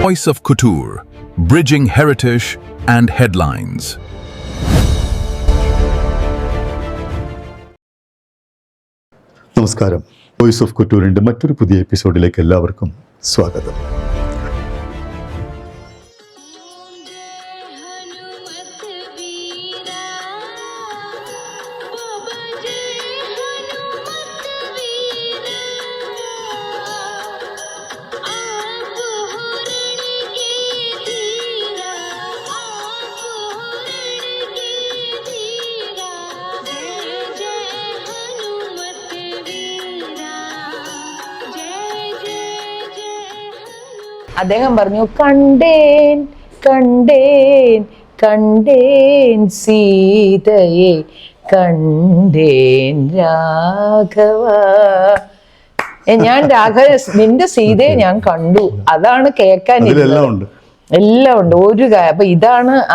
Voice of Couture, Bridging Heritage and Headlines. നമസ്കാരം. Voice of കുട്ടൂറിൻ്റെ മറ്റൊരു പുതിയ എപ്പിസോഡിലേക്ക് എല്ലാവർക്കും സ്വാഗതം. അദ്ദേഹം പറഞ്ഞു, കണ്ടേൻ കണ്ടേൻ കണ്ടേൻ സീതയെ കണ്ടേൻ രാഘവ. ഞാൻ രാഘവ നിന്റെ സീതയെ ഞാൻ കണ്ടു. അതാണ് കേൾക്കാൻ എല്ലാം ഉണ്ട് ഒരു അപ്പൊ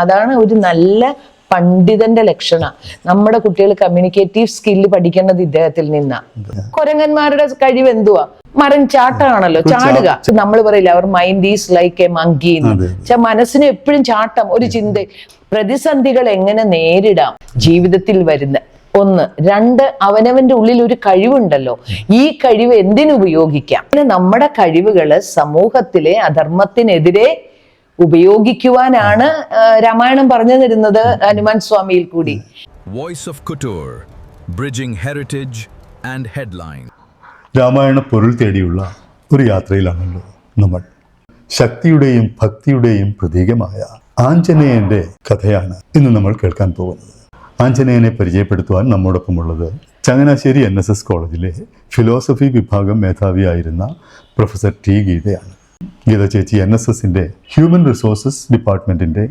അതാണ് ഒരു നല്ല പണ്ഡിതന്റെ ലക്ഷണം. നമ്മുടെ കുട്ടികൾ കമ്മ്യൂണിക്കേറ്റീവ് സ്കില്ല് പഠിക്കേണ്ടത് ഇദ്ദേഹത്തിൽ നിന്നാ. കുരങ്ങന്മാരുടെ കഴിവ് എന്തുവാ? മരം ചാട്ടമാണല്ലോ, ചാടുക. നമ്മൾ പറയില്ല അവർ mind is like a monkey. മനസ്സിന് എപ്പോഴും ചാട്ടം, ഒരു ചിന്ത. പ്രതിസന്ധികൾ എങ്ങനെ നേരിടാം ജീവിതത്തിൽ വരുന്ന ഒന്ന്. രണ്ട്, അവനവന്റെ ഉള്ളിൽ ഒരു കഴിവുണ്ടല്ലോ, ഈ കഴിവ് എന്തിനുപയോഗിക്കാം? നമ്മുടെ കഴിവുകള് സമൂഹത്തിലെ അധർമ്മത്തിനെതിരെ ഉപയോഗിക്കുവാനാണ് രാമായണം പറഞ്ഞു തരുന്നത് ഹനുമാൻ സ്വാമിയിൽ കൂടി. Voice of Couture, Bridging Heritage and Headlines. Ramayana പൊരുൾ തേടിയുള്ള ഒരു യാത്രയിലാണല്ലോ നമ്മൾ. ശക്തിയുടെയും ഭക്തിയുടെയും പ്രതീകമായ ആഞ്ജനേയന്റെ കഥയാണ് ഇന്ന് നമ്മൾ കേൾക്കാൻ പോകുന്നത്. ആഞ്ജനേയനെ പരിചയപ്പെടുത്തുവാൻ നമ്മോടൊപ്പമുള്ളത് ചങ്ങനാശ്ശേരി NSS കോളേജിലെ ഫിലോസഫി വിഭാഗം മേധാവിയായിരുന്ന പ്രൊഫസർ ടി ഗീതയാണ്. ഗീത ചേച്ചി NSSന്റെ ഹ്യൂമൻ റിസോഴ്സസ് ഡിപ്പാർട്ട്മെന്റിന്റെ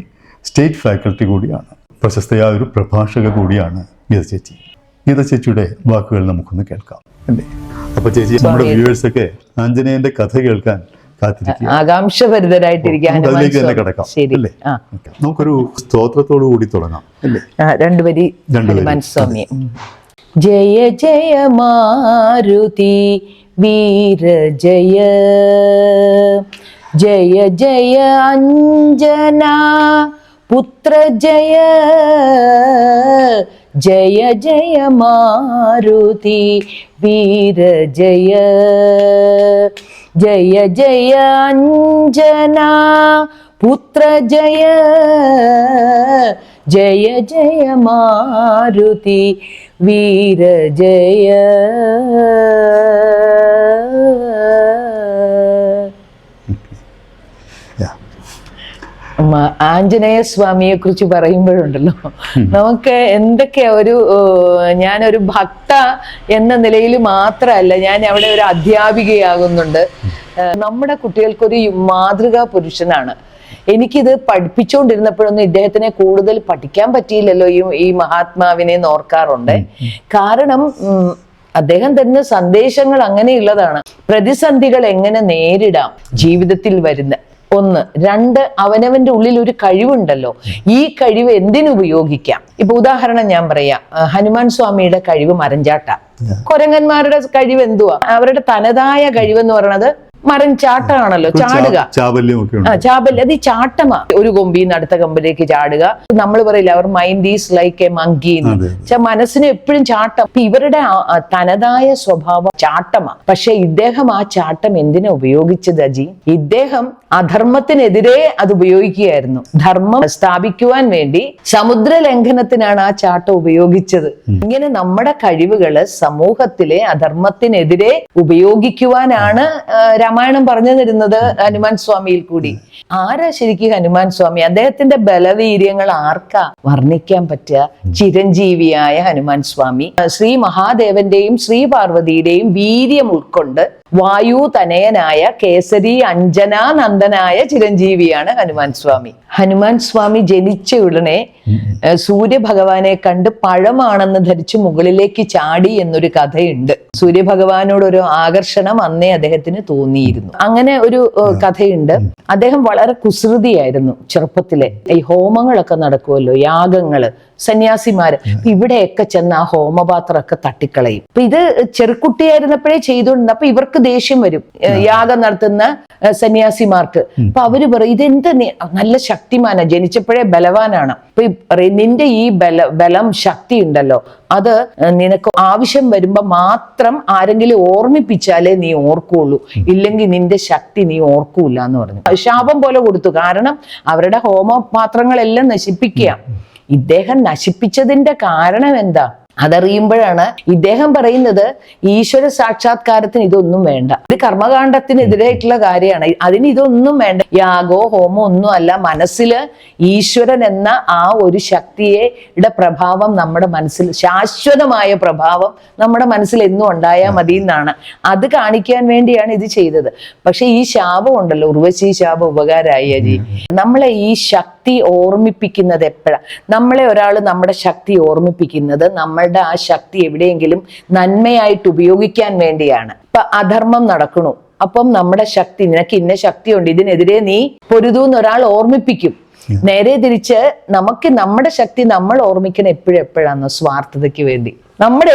സ്റ്റേറ്റ് ഫാക്കൽറ്റി കൂടിയാണ്. പ്രശസ്തയായ ഒരു പ്രഭാഷക കൂടിയാണ് ഗീത ചേച്ചി. ഗീത ചേച്ചിയുടെ വാക്കുകൾ നമുക്കൊന്ന് കേൾക്കാം അല്ലേ? അപ്പൊ ചേച്ചി, നമ്മുടെ വ്യൂവേഴ്സ് ഒക്കെ ആഞ്ജനേയന്റെ കഥ കേൾക്കാൻ ആകാംക്ഷഭരിതരായിട്ടിരിക്കാൻ അതിലേക്ക് തന്നെ കിടക്കാം അല്ലേ? നമുക്കൊരു സ്തോത്രത്തോടു കൂടി തുടങ്ങാം അല്ലേ? രണ്ടുപേരി. ജയ ജയ മാരുതി വീര ജയ, ജയ ജയ അഞ്ജനാ പുത്ര ജയ, ജയ ജയ മാരുതി വീര ജയ, ജയ ജയ അഞ്ജനാ പുത്ര ജയ, ജയ ജയ മാരുതി വീര ജയ. ആഞ്ജനേയ സ്വാമിയെ കുറിച്ച് പറയുമ്പോഴുണ്ടല്ലോ, നമുക്ക് എന്തൊക്കെയാ ഞാനൊരു ഭക്ത എന്ന നിലയിൽ മാത്രമല്ല, ഞാൻ അവിടെ ഒരു അധ്യാപികയാകുന്നുണ്ട്. നമ്മുടെ കുട്ടികൾക്കൊരു മാതൃകാ പുരുഷനാണ്. എനിക്കിത് പഠിപ്പിച്ചുകൊണ്ടിരുന്നപ്പോഴൊന്നും ഇദ്ദേഹത്തിനെ കൂടുതൽ പഠിക്കാൻ പറ്റിയില്ലല്ലോ. ഈ മഹാത്മാവിനെ ഓർക്കാറുണ്ട്. കാരണം അദ്ദേഹം തരുന്ന സന്ദേശങ്ങൾ അങ്ങനെയുള്ളതാണ്. പ്രതിസന്ധികൾ എങ്ങനെ നേരിടാം ജീവിതത്തിൽ വരുന്ന ഒന്ന്. രണ്ട്, അവനവന്റെ ഉള്ളിൽ ഒരു കഴിവുണ്ടല്ലോ, ഈ കഴിവ് എന്തിനുപയോഗിക്കാം? ഇപ്പൊ ഉദാഹരണം ഞാൻ പറയാം. ഹനുമാൻ സ്വാമിയുടെ കഴിവ് മരഞ്ചാട്ട. കുരങ്ങന്മാരുടെ കഴിവ് എന്തുവാ? അവരുടെ തനതായ കഴിവെന്ന് പറയുന്നത് മരം ചാട്ടമാണല്ലോ, ചാടുക. ചാബല്യം, അത് ഈ ചാട്ടമാ. ഒരു കൊമ്പിന്ന് അടുത്ത കൊമ്പിലേക്ക് ചാടുക. നമ്മൾ പറയില്ല അവർ mind is like a monkey. മനസ്സിന് എപ്പോഴും ചാട്ടം. ഇവരുടെ തനതായ സ്വഭാവം ചാട്ടമാ. പക്ഷെ ഇദ്ദേഹം ആ ചാട്ടം എന്തിനാ ഉപയോഗിച്ചത് അജി? ഇദ്ദേഹം അധർമ്മത്തിനെതിരെ അത് ഉപയോഗിക്കുകയായിരുന്നു. ധർമ്മം സ്ഥാപിക്കുവാൻ വേണ്ടി സമുദ്ര ലംഘനത്തിനാണ് ആ ചാട്ടം ഉപയോഗിച്ചത്. ഇങ്ങനെ നമ്മുടെ കഴിവുകള് സമൂഹത്തിലെ അധർമ്മത്തിനെതിരെ ഉപയോഗിക്കുവാനാണ് രാമായണം പറഞ്ഞു തരുന്നത് ഹനുമാൻ സ്വാമിയിൽ കൂടി. ആരാ ശരിക്കും ഹനുമാൻ സ്വാമി? അദ്ദേഹത്തിന്റെ ബലവീര്യങ്ങൾ ആർക്കാ വർണ്ണിക്കാൻ പറ്റുക? ചിരഞ്ജീവിയായ ഹനുമാൻ സ്വാമി ശ്രീ മഹാദേവന്റെയും ശ്രീ പാർവതിയുടെയും വീര്യം ഉൾക്കൊണ്ട് വായു തനയനായ കേസരി അഞ്ജനാ നന്ദനായ ചിരഞ്ജീവിയാണ് ഹനുമാൻ സ്വാമി. ഹനുമാൻ സ്വാമി ജനിച്ച ഉടനെ സൂര്യഭഗവാനെ കണ്ട് പഴമാണെന്ന് ധരിച്ച് മുകളിലേക്ക് ചാടി എന്നൊരു കഥയുണ്ട്. സൂര്യഭഗവാനോട് ഒരു ആകർഷണം അന്നേ അദ്ദേഹത്തിന് തോന്നിയിരുന്നു. അങ്ങനെ ഒരു കഥയുണ്ട്. അദ്ദേഹം വളരെ കുസൃതിയായിരുന്നു ചെറുപ്പത്തിലെ. ഈ ഹോമങ്ങളൊക്കെ നടക്കുമല്ലോ, യാഗങ്ങള്, സന്യാസിമാര്. ഇവിടെയൊക്കെ ചെന്ന് ആ ഹോമപാത്രമൊക്കെ തട്ടിക്കളയും. അപ്പൊ ഇത് ചെറുക്കുട്ടിയായിരുന്നപ്പോഴേ ചെയ്തുകൊണ്ട് അപ്പൊ ഇവർക്ക് ദേഷ്യം വരും യാഗം നടത്തുന്ന സന്യാസിമാർക്ക്. അപ്പൊ അവര് പറയും ഇതെന്ത് നല്ല ശക്തിമാനാ, ജനിച്ചപ്പോഴേ ബലവാനാണ്. അപ്പൊ പറയും നിന്റെ ഈ ബലം ശക്തി ഉണ്ടല്ലോ അത് നിനക്ക് ആവശ്യം വരുമ്പോ മാത്രം ആരെങ്കിലും ഓർമ്മിപ്പിച്ചാലേ നീ ഓർക്കുള്ളൂ, ഇല്ലെങ്കിൽ നിന്റെ ശക്തി നീ ഓർക്കൂല എന്ന് പറഞ്ഞു. ശാപം പോലെ കൊടുത്തു. കാരണം അവരുടെ ഹോമപാത്രങ്ങളെല്ലാം നശിപ്പിക്കുക. ഇദ്ദേഹം നശിപ്പിച്ചതിന്റെ കാരണം എന്താ അതറിയുമ്പോഴാണ് ഇദ്ദേഹം പറയുന്നത് ഈശ്വര സാക്ഷാത്കാരത്തിന് ഇതൊന്നും വേണ്ട, ഇത് കർമ്മകാണ്ഡത്തിനെതിരായിട്ടുള്ള കാര്യമാണ്, അതിന് ഇതൊന്നും വേണ്ട, യാഗോ ഹോമോ ഒന്നും അല്ല, മനസ്സിൽ ഈശ്വരൻ എന്ന ആ ഒരു ശക്തിയുടെ പ്രഭാവം നമ്മുടെ മനസ്സിൽ, ശാശ്വതമായ പ്രഭാവം നമ്മുടെ മനസ്സിൽ എന്നും ഉണ്ടായാൽ മതി എന്നാണ്. അത് കാണിക്കാൻ വേണ്ടിയാണ് ഇത് ചെയ്തത്. പക്ഷെ ഈ ശാപം ഉണ്ടല്ലോ, ഉർവശി ശാപം ഉപകാരമായി അജി. നമ്മളെ ഈ ശക്തി ഓർമ്മിപ്പിക്കുന്നത് എപ്പോഴാണ്? നമ്മളെ ഒരാൾ നമ്മുടെ ശക്തി ഓർമ്മിപ്പിക്കുന്നത് നമ്മളുടെ ആ ശക്തി എവിടെയെങ്കിലും നന്മയായിട്ട് ഉപയോഗിക്കാൻ വേണ്ടിയാണ്. ഇപ്പൊ അധർമ്മം നടക്കണു, അപ്പം നമ്മുടെ ശക്തി, നിനക്ക് ഇന്ന ശക്തിയുണ്ട്, ഇതിനെതിരെ നീ പൊരുതൂന്ന് ഒരാൾ ഓർമ്മിപ്പിക്കും. നേരെ തിരിച്ച് നമുക്ക് നമ്മുടെ ശക്തി നമ്മൾ ഓർമ്മിക്കണം എപ്പോഴെപ്പോഴാണ് സ്വാർത്ഥതയ്ക്ക് വേണ്ടി.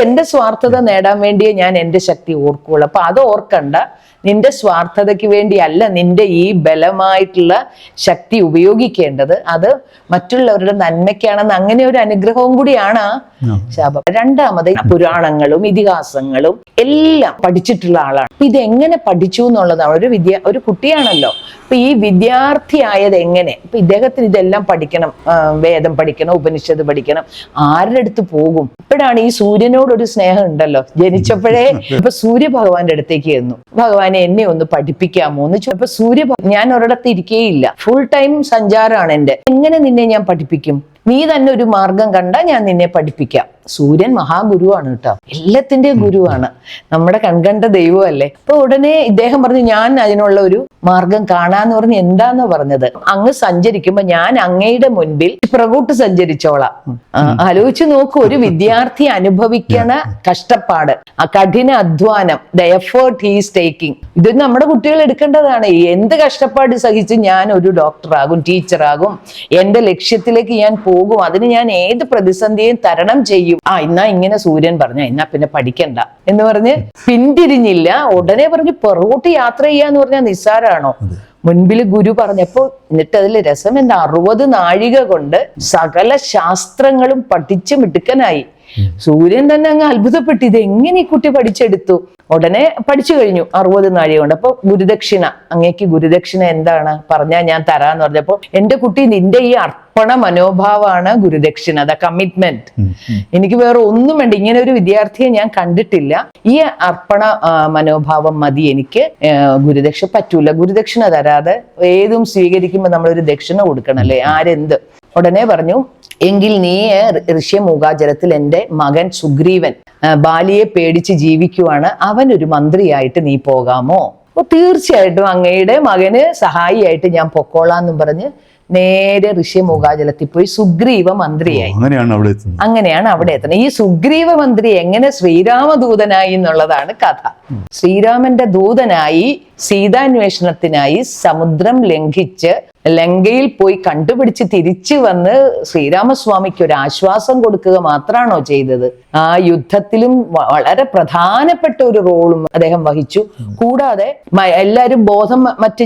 എന്റെ സ്വാർത്ഥത നേടാൻ വേണ്ടിയേ ഞാൻ എന്റെ ശക്തി ഓർക്കുള്ളൂ. അപ്പൊ അത് ഓർക്കണ്ട, നിന്റെ സ്വാർത്ഥതയ്ക്ക് വേണ്ടിയല്ല നിന്റെ ഈ ബലമായിട്ടുള്ള ശക്തി ഉപയോഗിക്കേണ്ടത്, അത് മറ്റുള്ളവരുടെ നന്മയ്ക്കാണെന്ന്. അങ്ങനെ ഒരു അനുഗ്രഹവും കൂടിയാണ് ശാപം. രണ്ടാമത് പുരാണങ്ങളും ഇതിഹാസങ്ങളും എല്ലാം പഠിച്ചിട്ടുള്ള ആളാണ്. അപ്പൊ ഇതെങ്ങനെ പഠിച്ചു എന്നുള്ളതാണ്. ഒരു കുട്ടിയാണല്ലോ. അപ്പൊ ഈ വിദ്യാർത്ഥിയായത് എങ്ങനെ? അപ്പൊ ഇദ്ദേഹത്തിന് ഇതെല്ലാം പഠിക്കണം, വേദം പഠിക്കണം, ഉപനിഷത്ത് പഠിക്കണം, ആരുടെ അടുത്ത് പോകും? ഇപ്പോഴാണ് ഈ സൂര്യനോടൊരു സ്നേഹം ഉണ്ടല്ലോ, ജനിച്ചപ്പോഴേ. ഇപ്പൊ സൂര്യ ഭഗവാന്റെ അടുത്തേക്ക് ചെന്നു, ഭഗവാനെ എന്നെ ഒന്ന് പഠിപ്പിക്കാമോ എന്ന് ചോദിച്ചപ്പോ ഞാൻ ഒരിടത്ത് ഇരിക്കേയില്ല, ഫുൾ ടൈം സഞ്ചാരമാണ് എന്റെ, എങ്ങനെ നിന്നെ ഞാൻ പഠിപ്പിക്കും? നീ തന്നെ ഒരു മാർഗം കണ്ടാ ഞാൻ നിന്നെ പഠിപ്പിക്കാം. സൂര്യൻ മഹാഗുരുവാണ് കേട്ടോ, എല്ലാത്തിന്റെയും ഗുരുവാണ്, നമ്മുടെ കൺകണ്ട ദൈവമല്ലേ. അപ്പൊ ഉടനെ ഇദ്ദേഹം പറഞ്ഞു ഞാൻ അതിനുള്ള ഒരു മാർഗം കാണാന്ന് പറഞ്ഞ് എന്താന്ന് പറഞ്ഞത്, അങ്ങ് സഞ്ചരിക്കുമ്പോ ഞാൻ അങ്ങയുടെ മുൻപിൽ പ്രകൂട്ട് സഞ്ചരിച്ചോളാം. ആലോചിച്ച് നോക്കൂ, ഒരു വിദ്യാർത്ഥി അനുഭവിക്കണ കഷ്ടപ്പാട്, ആ കഠിന അധ്വാനം, the effort he is taking, ഇത് നമ്മുടെ കുട്ടികൾ എടുക്കേണ്ടതാണ്. എന്ത് കഷ്ടപ്പാട് സഹിച്ച് ഞാൻ ഒരു ഡോക്ടറാകും, ടീച്ചറാകും, എന്റെ ലക്ഷ്യത്തിലേക്ക് ഞാൻ പോകും, അതിന് ഞാൻ ഏത് പ്രതിസന്ധിയും തരണം ചെയ്യും. ഇന്നാ ഇങ്ങനെ സൂര്യൻ പറഞ്ഞ എന്നാ പിന്നെ പഠിക്കണ്ട എന്ന് പറഞ്ഞ് പിന്തിരിഞ്ഞില്ല. ഉടനെ പറഞ്ഞ് പുറകോട്ട് യാത്ര ചെയ്യാന്ന് പറഞ്ഞാൽ നിസ്സാരാണോ? മുൻപിൽ ഗുരു പറഞ്ഞപ്പോ, എന്നിട്ട് അതിൽ രസം എന്താ, 60 നാഴിക കൊണ്ട് സകല ശാസ്ത്രങ്ങളും പഠിച്ച് മിടുക്കനായി. സൂര്യൻ തന്നെ അങ്ങ് അത്ഭുതപ്പെട്ടു, ഇത് എങ്ങനെ ഈ കുട്ടി പഠിച്ചെടുത്തു? ഉടനെ പഠിച്ചു കഴിഞ്ഞു 60 നാഴിക കൊണ്ട്. അപ്പൊ ഗുരുദക്ഷിണ, അങ്ങേക്ക് ഗുരുദക്ഷിണ എന്താണ് പറഞ്ഞാൽ ഞാൻ തരാന്ന് പറഞ്ഞപ്പോ, എന്റെ കുട്ടി നിന്റെ ഈ അർപ്പണ മനോഭാവമാണ് ഗുരുദക്ഷിണ, ദ കമ്മിറ്റ്മെന്റ്. എനിക്ക് വേറെ ഒന്നും വേണ്ട, ഇങ്ങനെ ഒരു വിദ്യാർത്ഥിയെ ഞാൻ കണ്ടിട്ടില്ല, ഈ അർപ്പണ മനോഭാവം മതി എനിക്ക്, ഗുരുദക്ഷിണ പറ്റൂല, ഗുരുദക്ഷിണ തരാതെ ഏതും സ്വീകരിക്കുമ്പോ നമ്മളൊരു ദക്ഷിണ കൊടുക്കണല്ലേ, ആരെന്ത്. ഉടനെ പറഞ്ഞു, എങ്കിൽ നീ ഋഷ്യമൂകാചലത്തിൽ എൻ്റെ മകൻ സുഗ്രീവൻ ബാലിയെ പേടിച്ച് ജീവിക്കുവാണ്, അവനൊരു മന്ത്രിയായിട്ട് നീ പോകാമോ? അപ്പൊ തീർച്ചയായിട്ടും അങ്ങയുടെ മകന് സഹായിയായിട്ട് ഞാൻ പൊക്കോളാന്നും പറഞ്ഞ് നേരെ ഋഷ്യമൂകാചലത്തിൽ പോയി സുഗ്രീവ മന്ത്രിയായി. അങ്ങനെയാണ് അവിടെ എത്തുന്നത്. ഈ സുഗ്രീവ മന്ത്രി എങ്ങനെ ശ്രീരാമദൂതനായി എന്നുള്ളതാണ് കഥ. ശ്രീരാമന്റെ ദൂതനായി സീതാന്വേഷണത്തിനായി സമുദ്രം ലംഘിച്ച് ലങ്കയിൽ പോയി കണ്ടുപിടിച്ച് തിരിച്ചു വന്ന് ശ്രീരാമസ്വാമിക്ക് ഒരു ആശ്വാസം കൊടുക്കുക മാത്രമാണോ ചെയ്തത്? ആ യുദ്ധത്തിലും വളരെ പ്രധാനപ്പെട്ട ഒരു റോളും അദ്ദേഹം വഹിച്ചു. കൂടാതെ എല്ലാവരും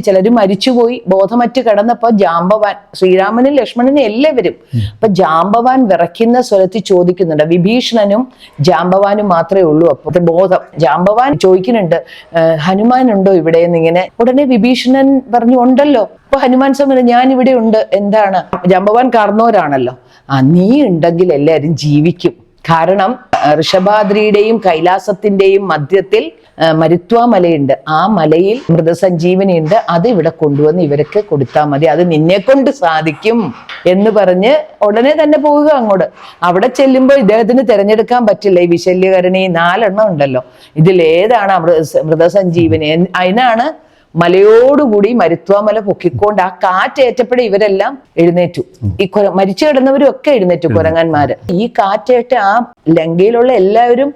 ചിലര് മരിച്ചുപോയി, ബോധമറ്റ് കിടന്നപ്പോ ജാമ്പവാൻ, ശ്രീരാമനും ലക്ഷ്മണനും എല്ലാവരും, അപ്പൊ ജാമ്പവാൻ വിറയ്ക്കുന്ന സ്വരത്തിൽ ചോദിക്കുന്നുണ്ട്, വിഭീഷണനും ജാമ്പവാനും മാത്രമേ ഉള്ളൂ. അപ്പൊ ബോധം, ജാമ്പവാൻ ചോദിക്കുന്നുണ്ട് ഹനുമാൻ ഉണ്ടോ ഇവിടെ എന്നിങ്ങനെ. ഉടനെ വിഭീഷണൻ പറഞ്ഞു ഉണ്ടല്ലോ. അപ്പൊ ഹനുമാൻ സമയം ഞാൻ ഇവിടെ ഉണ്ട്, എന്താണ്? ജാമ്പവാൻ കാർന്നോരാണല്ലോ. നീ ഉണ്ടെങ്കിൽ എല്ലാവരും ജീവിക്കും. കാരണം ഋഷഭാദ്രിയുടെയും കൈലാസത്തിന്റെയും മധ്യത്തിൽ മരുത്വാ മലയുണ്ട്, ആ മലയിൽ മൃതസഞ്ജീവനി ഉണ്ട്, അത് ഇവിടെ കൊണ്ടുവന്ന് ഇവർക്ക് കൊടുത്താൽ മതി, അത് നിന്നെ കൊണ്ട് സാധിക്കും എന്ന് പറഞ്ഞ് ഉടനെ തന്നെ പോവുക അങ്ങോട്ട്. അവിടെ ചെല്ലുമ്പോൾ ഇദ്ദേഹത്തിന് തിരഞ്ഞെടുക്കാൻ പറ്റില്ല, ഈ വിശല്യകരണി 4 എണ്ണം ഉണ്ടല്ലോ, ഇതിലേതാണ് മൃതസഞ്ജീവനി? അതിനാണ് മലയോടുകൂടി മരുത്വാമല പൊക്കിക്കൊണ്ട് ആ കാറ്റേറ്റപ്പോഴേ ഇവരെല്ലാം എഴുന്നേറ്റു. ഈ മരിച്ചു കിടന്നവരും ഒക്കെ എഴുന്നേറ്റു, കുരങ്ങന്മാര്. ഈ കാറ്റേറ്റ് ആ ലങ്കയിലുള്ള എല്ലാവരും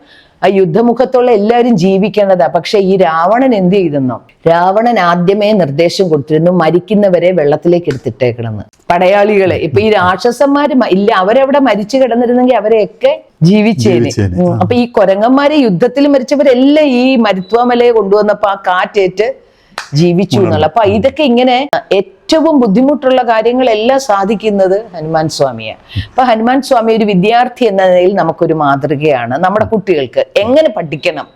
ആ യുദ്ധമുഖത്തുള്ള എല്ലാവരും ജീവിക്കേണ്ടതാ. പക്ഷെ ഈ രാവണൻ എന്ത് ചെയ്തെന്നോ? രാവണൻ ആദ്യമേ നിർദ്ദേശം കൊടുത്തിരുന്നു, മരിക്കുന്നവരെ വെള്ളത്തിലേക്ക് എടുത്തിട്ടേക്കണമെന്ന്. പടയാളികളെ ഇപ്പൊ ഈ രാക്ഷസന്മാര് ഇല്ല, അവരവിടെ മരിച്ചു കിടന്നിരുന്നെങ്കിൽ അവരെയൊക്കെ ജീവിച്ചേനെ. അപ്പൊ ഈ കൊരങ്ങന്മാരെ യുദ്ധത്തിൽ മരിച്ചവരെല്ലാം ഈ മരുത്വാമലയെ കൊണ്ടുവന്നപ്പോ ആ കാറ്റേറ്റ് ജീവിച്ചു എന്നുള്ള. അപ്പൊ ഇതൊക്കെ ഇങ്ങനെ ഏറ്റവും ബുദ്ധിമുട്ടുള്ള കാര്യങ്ങളെല്ലാം സാധിക്കുന്നത് ഹനുമാൻ സ്വാമിയാണ്. അപ്പൊ ഹനുമാൻ സ്വാമി ഒരു വിദ്യാർത്ഥി എന്ന നിലയിൽ നമുക്കൊരു മാതൃകയാണ്. നമ്മുടെ കുട്ടികൾക്ക് എങ്ങനെ പഠിക്കണം,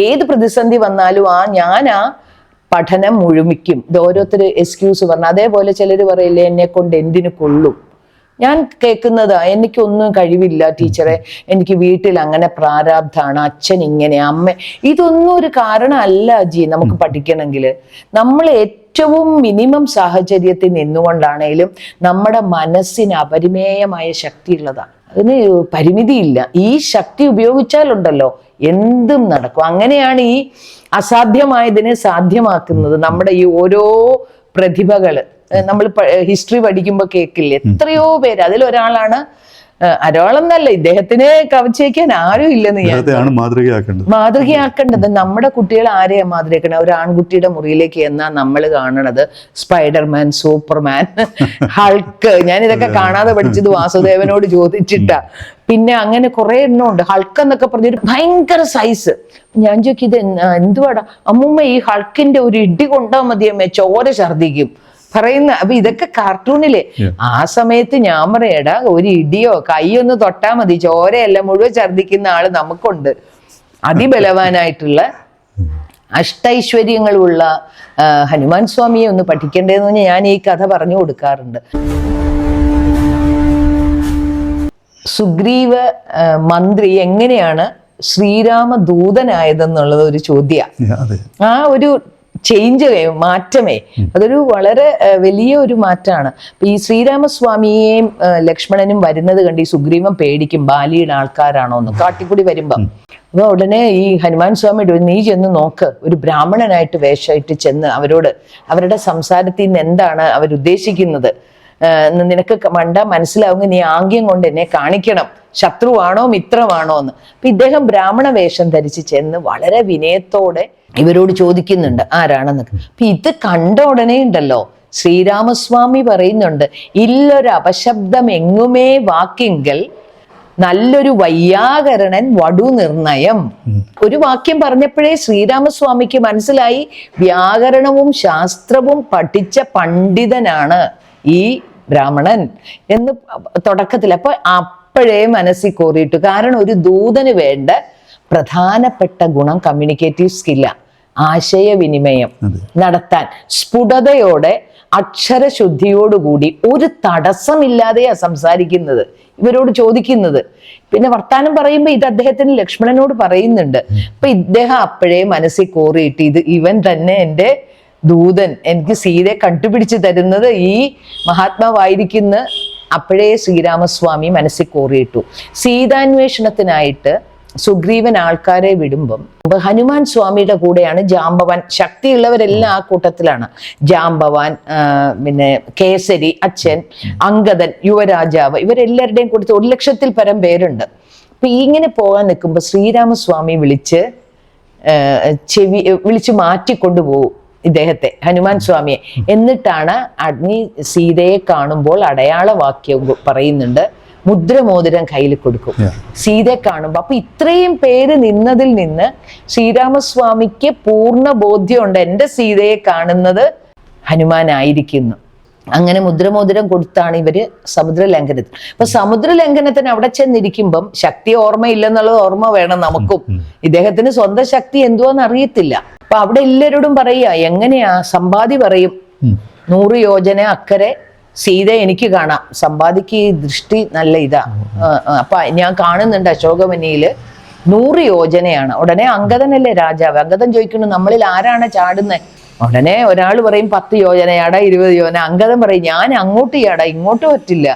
ഏത് പ്രതിസന്ധി വന്നാലും ഞാൻ ആ പഠനം മുഴുമിക്കും. ഇത് ഓരോരുത്തർ എക്സ്ക്യൂസ് പറഞ്ഞു. അതേപോലെ ചിലർ പറയില്ലേ, എന്നെ കൊണ്ട് എന്തിനു കൊള്ളും. ഞാൻ കേൾക്കുന്നതാ, എനിക്കൊന്നും കഴിവില്ല ടീച്ചറെ, എനിക്ക് വീട്ടിൽ അങ്ങനെ പ്രാരാബ്ധാണ്, അച്ഛൻ ഇങ്ങനെ, അമ്മ. ഇതൊന്നും ഒരു കാരണമല്ല ജി നമുക്ക് പഠിക്കണമെങ്കിൽ. നമ്മൾ ഏറ്റവും മിനിമം സാഹചര്യത്തിൽ നിന്നുകൊണ്ടാണേലും നമ്മുടെ മനസ്സിന് അപരിമേയമായ ശക്തിയുള്ളതാണ്. അതിന് പരിമിതിയില്ല. ഈ ശക്തി ഉപയോഗിച്ചാലുണ്ടല്ലോ എന്തും നടക്കും. അങ്ങനെയാണ് ഈ അസാധ്യമായതിനെ സാധ്യമാക്കുന്നത് നമ്മുടെ ഈ ഓരോ പ്രതിഭകള്. നമ്മൾ ഹിസ്റ്ററി പഠിക്കുമ്പോൾ കേൾക്കില്ലേ, എത്രയോ പേര്. അതിലൊരാളാണ്, ഒരാളെന്നല്ല, ഇദ്ദേഹത്തിനെ കവച്ചു വയ്ക്കാൻ ആരും ഇല്ലെന്ന് ഞാൻ മാതൃകയാക്കേണ്ടത്. നമ്മുടെ കുട്ടികൾ ആരെയാ മാതൃകയാക്കണം? ഒരു ആൺകുട്ടിയുടെ മുറിയിലേക്ക് എന്നാ നമ്മൾ കാണണത് സ്പൈഡർമാൻ, സൂപ്പർമാൻ, ഹൾക്ക്. ഞാൻ ഇതൊക്കെ കാണാതെ പഠിച്ചത് വാസുദേവനോട് ചോദിച്ചിട്ടാ. പിന്നെ അങ്ങനെ കുറെ എണ്ണം ഉണ്ട്. ഹൾക്ക് എന്നൊക്കെ പറഞ്ഞൊരു ഭയങ്കര സൈസ്. ഞാൻ ചോദിക്കും, ഇത് എന്തുവാടാ അമ്മൂമ്മ, ഈ ഹൾക്കിന്റെ ഒരു ഇടി കൊണ്ടാ മതിയമ്മേ, ചോര ഛർദിക്കും പറയുന്ന. അപ്പൊ ഇതൊക്കെ കാർട്ടൂണില്. ആ സമയത്ത് ഞാൻ പറയടാ, ഒരു ഇടിയോ കൈയൊന്ന് തൊട്ടാ മതി, ചോരയല്ല മുഴുവൻ ഛർദിക്കുന്ന ആള് നമുക്കുണ്ട്. അതിബലവാനായിട്ടുള്ള അഷ്ടൈശ്വര്യങ്ങളുള്ള ഹനുമാൻ സ്വാമിയെ ഒന്ന് പഠിക്കേണ്ടതെന്ന് ഞാൻ ഈ കഥ പറഞ്ഞു കൊടുക്കാറുണ്ട്. സുഗ്രീവ മന്ത്രി എങ്ങനെയാണ് ശ്രീരാമ ദൂതനായതെന്നുള്ളത് ഒരു ചോദ്യമാണ്. ആ ഒരു മാറ്റമേ അതൊരു വളരെ വലിയ ഒരു മാറ്റമാണ്. അപ്പൊ ഈ ശ്രീരാമസ്വാമിയെയും ലക്ഷ്മണനും വരുന്നത് കണ്ട് ഈ സുഗ്രീവൻ പേടിക്കും, ബാലിയുടെ ആൾക്കാരാണോന്ന് കാട്ടിക്കൂടി വരുമ്പം. അപ്പൊ ഉടനെ ഈ ഹനുമാൻ സ്വാമി നീ ചെന്ന് നോക്ക്, ഒരു ബ്രാഹ്മണനായിട്ട് വേഷമായിട്ട് ചെന്ന് അവരോട് അവരുടെ സംസാരത്തിൽ നിന്ന് എന്താണ് അവരുദ്ദേശിക്കുന്നത് നിനക്ക് മനസ്സിലാവുമെങ്കിൽ നീ ആംഗ്യം കൊണ്ട് എന്നെ കാണിക്കണം, ശത്രുവാണോ മിത്രമാണോ എന്ന്. അപ്പൊ ഇദ്ദേഹം ബ്രാഹ്മണ വേഷം ധരിച്ച് ചെന്ന് വളരെ വിനയത്തോടെ ഇവരോട് ചോദിക്കുന്നുണ്ട് ആരാണെന്നൊക്കെ. അപ്പൊ ഇത് കണ്ട ഉടനെ ഉണ്ടല്ലോ ശ്രീരാമസ്വാമി പറയുന്നുണ്ട്, ഇല്ലൊരു അപശബ്ദം എങ്ങുമേ വാക്കിങ്കൽ നല്ലൊരു വൈയാകരണൻ വടു നിർണയം. ഒരു വാക്യം പറഞ്ഞപ്പോഴേ ശ്രീരാമസ്വാമിക്ക് മനസ്സിലായി വ്യാകരണവും ശാസ്ത്രവും പഠിച്ച പണ്ഡിതനാണ് ഈ ബ്രാഹ്മണൻ എന്ന് തുടക്കത്തിൽ. അപ്പൊ അപ്പോഴേ മനസ്സിൽ കോറിയിട്ടു. കാരണം ഒരു ദൂതന് വേണ്ട പ്രധാനപ്പെട്ട ഗുണം കമ്മ്യൂണിക്കേറ്റീവ് സ്കില്ല, ആശയവിനിമയം നടത്താൻ സ്ഫുടതയോടെ അക്ഷരശുദ്ധിയോടുകൂടി ഒരു തടസ്സമില്ലാതെയാ സംസാരിക്കുന്നത്, ഇവരോട് ചോദിക്കുന്നത്. പിന്നെ വർത്താനം പറയുമ്പോ ഇത് അദ്ദേഹത്തിന് ലക്ഷ്മണനോട് പറയുന്നുണ്ട്. അപ്പൊ ഇദ്ദേഹം അപ്പോഴേ മനസ്സിൽ കോറിയിട്ട് ഇവൻ തന്നെ എൻ്റെ ദൂതൻ, എനിക്ക് സീതയെ കണ്ടുപിടിച്ച് തരുന്നത് ഈ മഹാത്മാവായിരിക്കുന്ന അപ്പോഴേ ശ്രീരാമസ്വാമി മനസ്സിൽ കോറിയിട്ടു. സീതാന്വേഷണത്തിനായിട്ട് സുഗ്രീവൻ ആൾക്കാരെ വിടുമ്പം ഹനുമാൻ സ്വാമിയുടെ കൂടെയാണ് ജാംബവാൻ. ശക്തിയുള്ളവരെല്ലാം ആ കൂട്ടത്തിലാണ്. ജാംബവാൻ, പിന്നെ കേസരി, അച്ഛൻ, അങ്കദൻ, യുവരാജാവ്, ഇവരെല്ലാവരുടെയും കൂട്ടത്തിൽ 100,000-ൽ പരം പേരുണ്ട്. അപ്പൊ ഇങ്ങനെ പോകാൻ നിൽക്കുമ്പോൾ ശ്രീരാമസ്വാമി വിളിച്ച് മാറ്റിക്കൊണ്ടുപോകും ഇദ്ദേഹത്തെ, ഹനുമാൻ സ്വാമിയെ. എന്നിട്ടാണ് അഗ്നി സീതയെ കാണുമ്പോൾ അടയാളവാക്യം പറയുന്നുണ്ട്, മുദ്രമോതിരം കയ്യിൽ കൊടുക്കും സീതയെ കാണുമ്പോൾ. അപ്പൊ ഇത്രയും പേര് നിന്നതിൽ നിന്ന് ശ്രീരാമസ്വാമിക്ക് പൂർണ്ണ ബോധ്യമുണ്ട്, എൻ്റെ സീതയെ കാണുന്നത് ഹനുമാനായിരിക്കുന്നു. അങ്ങനെ മുദ്രമോതിരം കൊടുത്താണ് ഇവര് സമുദ്രലംഘനത്തിൽ. അപ്പൊ സമുദ്രലംഘനത്തിന് അവിടെ ചെന്നിരിക്കുമ്പം ശക്തി ഓർമ്മയില്ലെന്നുള്ളത് ഓർമ്മ വേണം നമുക്കും. ഇദ്ദേഹത്തിന് സ്വന്തം ശക്തി എന്തുവാന്ന് അറിയത്തില്ല. അപ്പൊ അവിടെ എല്ലാവരോടും പറയുക, എങ്ങനെയാ സമ്പാദി പറയും 100 യോജന അക്കരെ സീത എനിക്ക് കാണാം. സമ്പാദിക്ക് ദൃഷ്ടി നല്ല ഇതാ. അപ്പൊ ഞാൻ കാണുന്നുണ്ട് അശോകവനിയില് 100 യോജനയാണ്. ഉടനെ അങ്കദനല്ലേ രാജാവ്, അങ്കദൻ ചോദിക്കുന്നു നമ്മളിൽ ആരാണ് ചാടുന്നത്? ഉടനെ ഒരാൾ പറയും 10 യോജനയാടാ, 20 യോജന. അങ്കദൻ പറയും ഞാൻ അങ്ങോട്ട് ചെയ്യാടാ, ഇങ്ങോട്ട് പറ്റില്ല,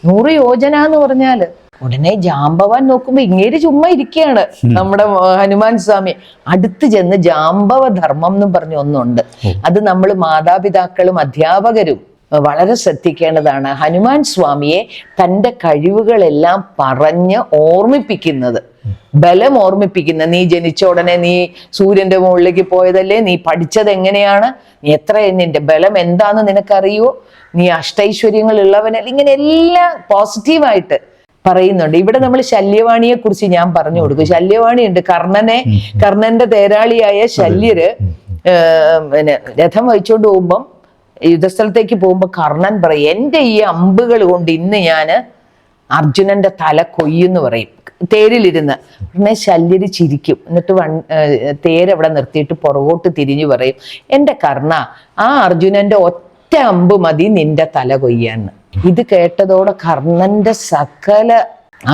100 യോജന എന്ന് പറഞ്ഞാല്. ഉടനെ ജാംബവാൻ നോക്കുമ്പോ ഇങ്ങേര് ചുമ്മാ ഇരിക്കുകയാണ് നമ്മുടെ ഹനുമാൻ സ്വാമി. അടുത്ത് ചെന്ന് ജാംബവ ധർമ്മം എന്നും പറഞ്ഞ ഒന്നുണ്ട്. അത് നമ്മൾ മാതാപിതാക്കളും അധ്യാപകരും വളരെ ശ്രദ്ധിക്കേണ്ടതാണ്. ഹനുമാൻ സ്വാമിയെ തൻ്റെ കഴിവുകളെല്ലാം പറഞ്ഞ് ഓർമ്മിപ്പിക്കുന്നത്, ബലം ഓർമ്മിപ്പിക്കുന്ന, നീ ജനിച്ച ഉടനെ നീ സൂര്യന്റെ മുകളിലേക്ക് പോയതല്ലേ, നീ പഠിച്ചത് എങ്ങനെയാണ്, നീ നിന്റെ ബലം എന്താന്ന് നിനക്കറിയോ, നീ അഷ്ടൈശ്വര്യങ്ങൾ ഉള്ളവനല്ല, ഇങ്ങനെ എല്ലാം പോസിറ്റീവായിട്ട് പറയുന്നുണ്ട്. ഇവിടെ നമ്മൾ ശല്യവാണിയെ കുറിച്ച് ഞാൻ പറഞ്ഞു കൊടുക്കും. ശല്യവാണി ഉണ്ട്. കർണന്റെ തേരാളിയായ ശല്യര് രഥം വഹിച്ചുകൊണ്ട് പോകുമ്പം, യുദ്ധസ്ഥലത്തേക്ക് പോകുമ്പോ കർണൻ പറയും, എൻ്റെ ഈ അമ്പുകൾ കൊണ്ട് ഇന്ന് ഞാൻ അർജുനന്റെ തല കൊയ്യെന്ന് പറയും തേരിലിരുന്ന്. ഉടനെ ശല്യര് ചിരിക്കും. എന്നിട്ട് തേരവിടെ നിർത്തിയിട്ട് പുറകോട്ട് തിരിഞ്ഞു പറയും, എൻ്റെ കർണ, ആ അർജുനന്റെ ഒറ്റ അമ്പ് മതി നിന്റെ തല കൊയ്യാന്ന്. ഇത് കേട്ടതോടെ കർണന്റെ സകല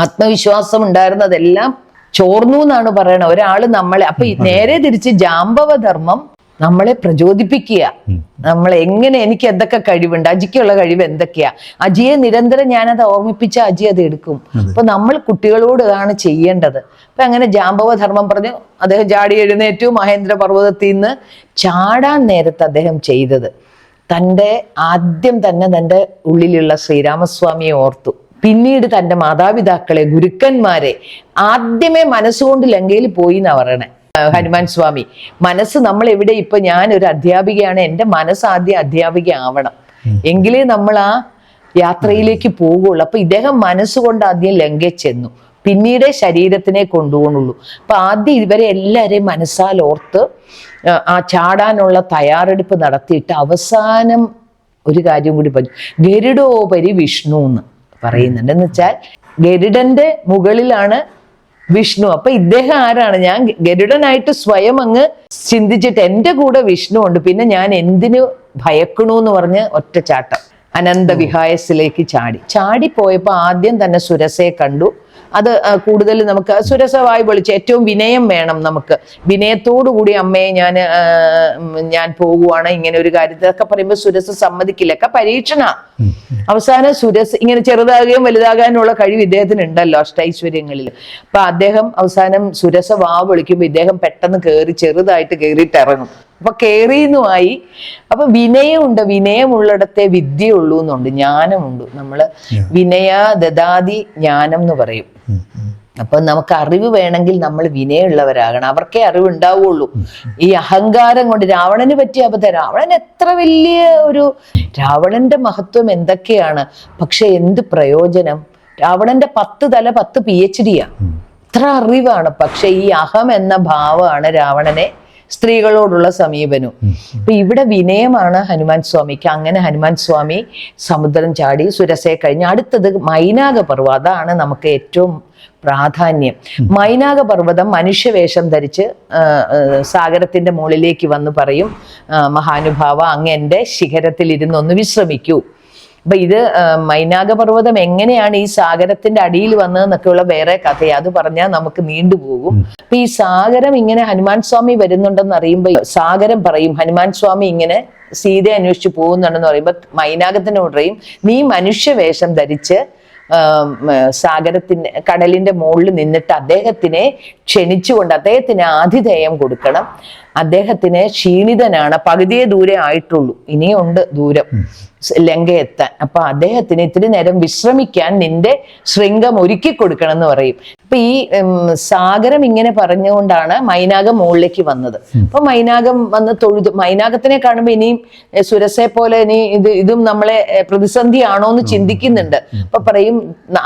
ആത്മവിശ്വാസം ഉണ്ടായിരുന്നതെല്ലാം ചോർന്നു എന്നാണ് പറയണത്. ഒരാള് നമ്മളെ, അപ്പൊ നേരെ തിരിച്ച് ജാമ്പവധർമ്മം നമ്മളെ പ്രചോദിപ്പിക്കുക. നമ്മൾ എങ്ങനെ, എനിക്ക് എന്തൊക്കെ കഴിവുണ്ട്, അജിക്കുള്ള കഴിവ് എന്തൊക്കെയാ, അജിയെ നിരന്തരം ഞാനത് ഓർമ്മിപ്പിച്ച അജി അത് എടുക്കും. അപ്പൊ നമ്മൾ കുട്ടികളോട് ഇതാണ് ചെയ്യേണ്ടത്. അപ്പൊ അങ്ങനെ ജാമ്പവധർമ്മം പറഞ്ഞു അദ്ദേഹം ചാടി എഴുന്നേറ്റു. മഹേന്ദ്ര പർവ്വതത്തിൽ നിന്ന് ചാടാൻ നേരത്ത് അദ്ദേഹം ചെയ്തത്, ആദ്യം തന്നെ തൻ്റെ ഉള്ളിലുള്ള ശ്രീരാമസ്വാമിയെ ഓർത്തു. പിന്നീട് തൻ്റെ മാതാപിതാക്കളെ, ഗുരുക്കന്മാരെ ആദ്യമേ മനസ്സുകൊണ്ട് ലങ്കയിൽ പോയി എന്നാ പറയണേ ഹനുമാൻ സ്വാമി. മനസ്സ് നമ്മൾ എവിടെ, ഇപ്പൊ ഞാൻ ഒരു അധ്യാപികയാണ്, എൻ്റെ മനസ്സ് ആദ്യം അധ്യാപിക ആവണം, എങ്കിലേ നമ്മൾ ആ യാത്രയിലേക്ക് പോകുള്ളൂ. അപ്പൊ ഇദ്ദേഹം മനസ്സുകൊണ്ട് ആദ്യം ലങ്കയിൽ ചെന്നു, പിന്നീടേ ശരീരത്തിനെ കൊണ്ടുപോകുന്നുള്ളൂ. അപ്പൊ ആദ്യം ഇവരെ എല്ലാവരെയും മനസ്സാൽ ഓർത്ത് ആ ചാടാനുള്ള തയ്യാറെടുപ്പ് നടത്തിയിട്ട് അവസാനം ഒരു കാര്യം കൂടി പറഞ്ഞു, ഗരുഡോപരി വിഷ്ണു എന്ന് പറയുന്നുണ്ട്. എന്ന് വെച്ചാൽ ഗരുഡന്റെ മുകളിലാണ് വിഷ്ണു. അപ്പൊ ഇദ്ദേഹം ആരാണ്? ഞാൻ ഗരുഡനായിട്ട് സ്വയം അങ്ങ് ചിന്തിച്ചിട്ട് എൻ്റെ കൂടെ വിഷ്ണു ഉണ്ട്, പിന്നെ ഞാൻ എന്തിനു ഭയക്കണു എന്ന് പറഞ്ഞ് ഒറ്റ ചാട്ടം അനന്തവിഹായസിലേക്ക് ചാടിപ്പോയപ്പോ ആദ്യം തന്നെ സുരസയെ കണ്ടു. അത് കൂടുതൽ നമുക്ക് സുരസവായി വിളിച്ച്, ഏറ്റവും വിനയം വേണം നമുക്ക്. വിനയത്തോടു കൂടി അമ്മയെ ഞാൻ പോകുവാണ് ഇങ്ങനെ ഒരു കാര്യത്തിലൊക്കെ പറയുമ്പോൾ സുരസ സമ്മതിക്കില്ല, ഒക്കെ പരീക്ഷണ. അവസാനം സുരസ് ഇങ്ങനെ ചെറുതാകുകയും വലുതാകാനുള്ള കഴിവ് ഇദ്ദേഹത്തിന് ഉണ്ടല്ലോ അഷ്ടൈശ്വര്യങ്ങളിൽ. അപ്പൊ അദ്ദേഹം അവസാനം സുരസ വിളിക്കുമ്പോൾ ഇദ്ദേഹം പെട്ടെന്ന് ചെറുതായിട്ട് കയറിയിട്ട് ഇറങ്ങും. അപ്പൊ കേറിയുന്നുമായി. അപ്പൊ വിനയമുണ്ട്, വിനയമുള്ളിടത്തെ വിദ്യയുള്ളൂ എന്നുണ്ട്, ജ്ഞാനമുണ്ട്. നമ്മള് വിനയ ദദാതി ജ്ഞാനം എന്ന് പറയും. അപ്പൊ നമുക്ക് അറിവ് വേണമെങ്കിൽ നമ്മൾ വിനയമുള്ളവരാകണം, അവർക്കേ അറിവ് ഉണ്ടാവുള്ളൂ. ഈ അഹങ്കാരം കൊണ്ട് രാവണന് പറ്റിയ അബദ്ധം, രാവണൻ എത്ര വലിയ രാവണന്റെ മഹത്വം എന്തൊക്കെയാണ്, പക്ഷെ എന്ത് പ്രയോജനം? രാവണന്റെ 10 തല 10 PhD ഇത്ര അറിവാണ്, പക്ഷെ ഈ അഹം എന്ന ഭാവമാണ് രാവണനെ സ്ത്രീകളോടുള്ള സമീപനവും. അപ്പൊ ഇവിടെ വിനയമാണ് ഹനുമാൻ സ്വാമിക്ക്. അങ്ങനെ ഹനുമാൻ സ്വാമി സമുദ്രം ചാടി സുരസയെ കഴിഞ്ഞ് അടുത്തത് മൈനാക പർവ്വതം. അതാണ് നമുക്ക് ഏറ്റവും പ്രാധാന്യം. മൈനാക പർവ്വതം മനുഷ്യവേഷം ധരിച്ച് സാഗരത്തിന്റെ മുകളിലേക്ക് വന്ന് പറയും, മഹാനുഭാവ, അങ്ങ് എൻ്റെ ശിഖരത്തിൽ ഇരുന്നൊന്ന് വിശ്രമിക്കൂ. അപ്പൊ ഇത് മൈനാകപർവ്വതം എങ്ങനെയാണ് ഈ സാഗരത്തിന്റെ അടിയിൽ വന്നതെന്നൊക്കെയുള്ള വേറെ കഥയാണ്, അത് പറഞ്ഞാൽ നമുക്ക് നീണ്ടുപോകും. അപ്പൊ ഈ സാഗരം ഇങ്ങനെ ഹനുമാൻ സ്വാമി വരുന്നുണ്ടെന്ന് അറിയുമ്പോൾ സാഗരം പറയും, ഹനുമാൻ സ്വാമി ഇങ്ങനെ സീതയെ അന്വേഷിച്ച് പോകുന്നുണ്ടെന്ന് പറയുമ്പോൾ മൈനാകത്തിനോട് പറയും, നീ മനുഷ്യവേഷം ധരിച്ച് സാഗരത്തിന്റെ കടലിന്റെ മുകളിൽ നിന്നിട്ട് അദ്ദേഹത്തിനെ ക്ഷണിച്ചുകൊണ്ട് അദ്ദേഹത്തിന് ആതിഥേയം കൊടുക്കണം. അദ്ദേഹത്തിന് ക്ഷീണിതനാണ്, പകുതിയെ ദൂരെ ആയിട്ടുള്ളൂ, ഇനിയുണ്ട് ദൂരം ലങ്ക എത്താൻ. അപ്പൊ അദ്ദേഹത്തിന് ഇത്തിരി നേരം വിശ്രമിക്കാൻ നിന്റെ ശൃംഗം ഒരുക്കി കൊടുക്കണം എന്ന് പറയും. അപ്പൊ ഈ സാഗരം ഇങ്ങനെ പറഞ്ഞുകൊണ്ടാണ് മൈനാകം മുകളിലേക്ക് വന്നത്. അപ്പൊ മൈനാകം വന്ന് തൊഴുതു. മൈനാകത്തിനെ കാണുമ്പോൾ ഇനിയും സുരസയെ പോലെ ഇതും നമ്മളെ പ്രതിസന്ധിയാണോ എന്ന് ചിന്തിക്കുന്നുണ്ട്. അപ്പൊ പറയും,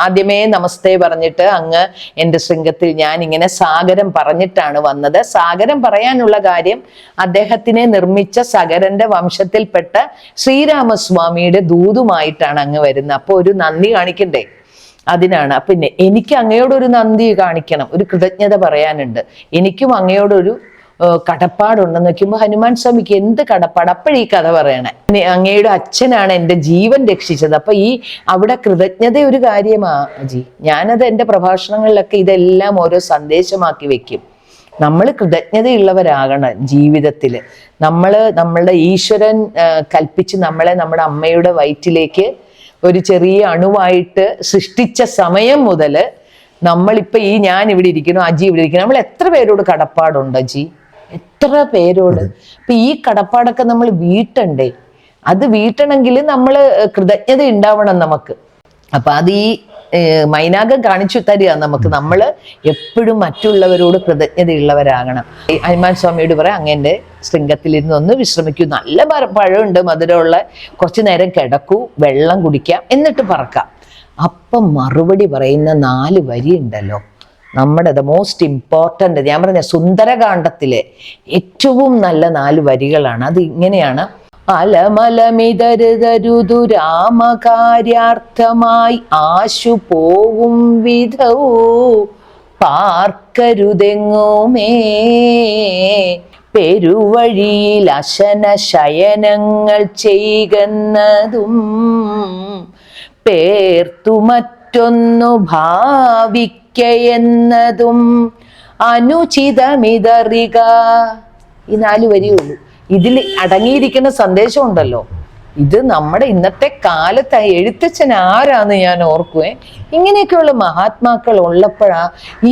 ആദ്യമേ നമസ്തേ പറഞ്ഞിട്ട് അങ്ങ് എൻ്റെ ശൃംഗത്തിൽ ഞാൻ ഇങ്ങനെ സാഗരം പറഞ്ഞിട്ടാണ് വന്നത്. സാഗരം പറയാനുള്ള കാര്യം, അദ്ദേഹത്തിനെ നിർമ്മിച്ച സഗരന്റെ വംശത്തിൽപ്പെട്ട ശ്രീരാമസ്വാമിയുടെ ദൂതുമായിട്ടാണ് അങ്ങ് വരുന്നത്. അപ്പൊ ഒരു നന്ദി കാണിക്കണ്ടേ, അതിനാണ്. പിന്നെ എനിക്ക് അങ്ങയോടൊരു നന്ദി കാണിക്കണം, ഒരു കൃതജ്ഞത പറയാനുണ്ട്, എനിക്കും അങ്ങയോടൊരു കടപ്പാടുണ്ടെന്ന് വെക്കുമ്പോൾ ഹനുമാൻ സ്വാമിക്ക് എന്ത് കടപ്പാട്? അപ്പോഴീ കഥ പറയണേ, അങ്ങയുടെ അച്ഛനാണ് എൻ്റെ ജീവൻ രക്ഷിച്ചത്. അപ്പൊ ഈ അവിടെ കൃതജ്ഞത ഒരു കാര്യമാ ജി. ഞാനത് എൻ്റെ പ്രഭാഷണങ്ങളിലൊക്കെ ഇതെല്ലാം ഓരോ സന്ദേശമാക്കി വെക്കും. നമ്മൾ കൃതജ്ഞതയുള്ളവരാകണം ജീവിതത്തിൽ. നമ്മളുടെ ഈശ്വരൻ കൽപ്പിച്ച് നമ്മളെ നമ്മുടെ അമ്മയുടെ വയറ്റിലേക്ക് ഒരു ചെറിയ അണുവായിട്ട് സൃഷ്ടിച്ച സമയം മുതൽ നമ്മളിപ്പോൾ ഞാൻ ഇവിടെ ഇരിക്കുന്നു, അജി ഇവിടെ ഇരിക്കുന്നു, നമ്മൾ എത്ര പേരോട് കടപ്പാടുണ്ട് അജി? എത്ര പേരോട്? അപ്പൊ ഈ കടപ്പാടൊക്കെ നമ്മൾ വീട്ടണ്ടേ? അത് വീട്ടണമെങ്കിൽ നമ്മൾ കൃതജ്ഞത ഉണ്ടാവണം നമുക്ക്. അപ്പൊ അത് ഈ മൈനാകം കാണിച്ചു തരിക നമുക്ക്. നമ്മൾ എപ്പോഴും മറ്റുള്ളവരോട് കൃതജ്ഞതയുള്ളവരാകണം. ഹനുമാൻ സ്വാമിയോട് പറയാം, അങ്ങന്റെ ശൃംഗത്തിലിരുന്ന് ഒന്ന് വിശ്രമിക്കൂ, നല്ല പഴമുണ്ട് മധുരമുള്ള, കുറച്ചു നേരം കിടക്കൂ, വെള്ളം കുടിക്കാം, എന്നിട്ട് പറക്കാം. അപ്പം മറുപടി പറയുന്ന 4 വരി ഉണ്ടല്ലോ, നമ്മുടെ ദ മോസ്റ്റ് ഇമ്പോർട്ടൻ്റ്, ഞാൻ പറഞ്ഞ സുന്ദരകാന്ഡത്തിലെ ഏറ്റവും നല്ല 4 വരികളാണ്. അത് ഇങ്ങനെയാണ്: അലമലമിതരുതരുതു രാമകാര്യാർത്ഥമായി ആശു പോവും വിധൗ പാർക്കരുതെങ്ങുമേ പെരുവഴിയിൽ അശന ശയനങ്ങൾ ചെയ്യുന്നതും പേർത്തു മറ്റൊന്നു ഭാവിക്കയെന്നതും അനുചിതമിതറിക. ഈ 4 വരിയുള്ളൂ. ഇതിൽ അടങ്ങിയിരിക്കുന്ന സന്ദേശം ഉണ്ടല്ലോ, ഇത് നമ്മുടെ ഇന്നത്തെ കാലത്ത് എഴുത്തച്ഛൻ ആരാന്ന് ഞാൻ ഓർക്കുവേ. ഇങ്ങനെയൊക്കെയുള്ള മഹാത്മാക്കൾ ഉള്ളപ്പോഴാ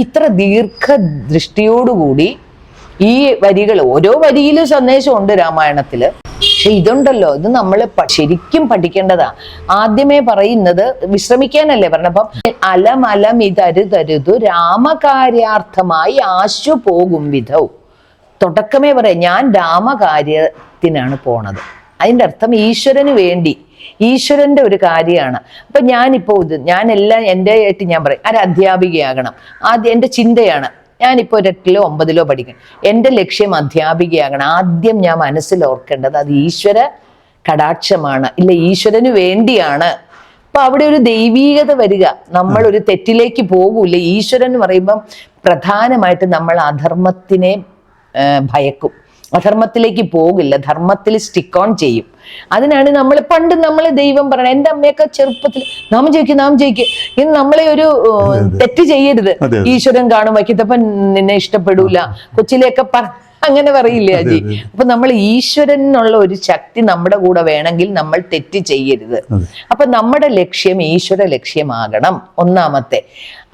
ഇത്ര ദീർഘദൃഷ്ടിയോടുകൂടി ഈ വരികൾ, ഓരോ വരിയിലും സന്ദേശമുണ്ട് രാമായണത്തില്. പക്ഷെ ഇതുണ്ടല്ലോ, ഇത് നമ്മൾ ശരിക്കും പഠിക്കേണ്ടതാ. ആദ്യമേ പറയുന്നത് വിശ്രമിക്കാനല്ലേ പറഞ്ഞപ്പം, അലമലം ഇതരുതരുതു രാമകാര്യാർത്ഥമായി ആശു പോകും വിധൗ. തുടക്കമേ പറയാം, ഞാൻ രാമകാര്യത്തിനാണ് പോണത്. അതിൻ്റെ അർത്ഥം ഈശ്വരന് വേണ്ടി, ഈശ്വരന്റെ ഒരു കാര്യമാണ്. അപ്പൊ ഞാനിപ്പോ ഞാനെല്ലാം എൻ്റെ ആയിട്ട് ഞാൻ പറയും, ഒരു അധ്യാപികയാകണം. ആദ്യം എൻ്റെ ചിന്തയാണ്, ഞാനിപ്പോൾ 8ലോ 9ലോ പഠിക്കണം, എൻ്റെ ലക്ഷ്യം അധ്യാപികയാകണം. ആദ്യം ഞാൻ മനസ്സിൽ ഓർക്കേണ്ടത് അത് ഈശ്വര കടാക്ഷമാണ്, ഇല്ല ഈശ്വരന് വേണ്ടിയാണ്. അപ്പൊ അവിടെ ഒരു ദൈവീകത വരിക. നമ്മൾ ഒരു തെറ്റിലേക്ക് പോകൂല. ഈശ്വരൻ എന്ന് പറയുമ്പം പ്രധാനമായിട്ട് നമ്മൾ അധർമ്മത്തിനെ ഭയക്കും, അധർമ്മത്തിലേക്ക് പോകില്ല, ധർമ്മത്തിൽ സ്റ്റിക്ക് ഓൺ ചെയ്യും. അതിനാണ് പണ്ട് നമ്മളെ ദൈവം പറയണം. എൻ്റെ അമ്മയൊക്കെ ചെറുപ്പത്തിൽ നാം ജയിക്കും ഇന്ന് നമ്മളെ ഒരു തെറ്റ് ചെയ്യരുത്, ഈശ്വരൻ കാണും വയ്ക്കത്തപ്പൻ നിന്നെ ഇഷ്ടപ്പെടൂല, കൊച്ചിലെയൊക്കെ അങ്ങനെ പറയില്ലേ അജി. അപ്പൊ നമ്മൾ ഈശ്വരനുള്ള ഒരു ശക്തി നമ്മുടെ കൂടെ വേണമെങ്കിൽ നമ്മൾ തെറ്റ് ചെയ്യരുത്. അപ്പൊ നമ്മുടെ ലക്ഷ്യം ഈശ്വര ലക്ഷ്യമാകണം. ഒന്നാമത്തെ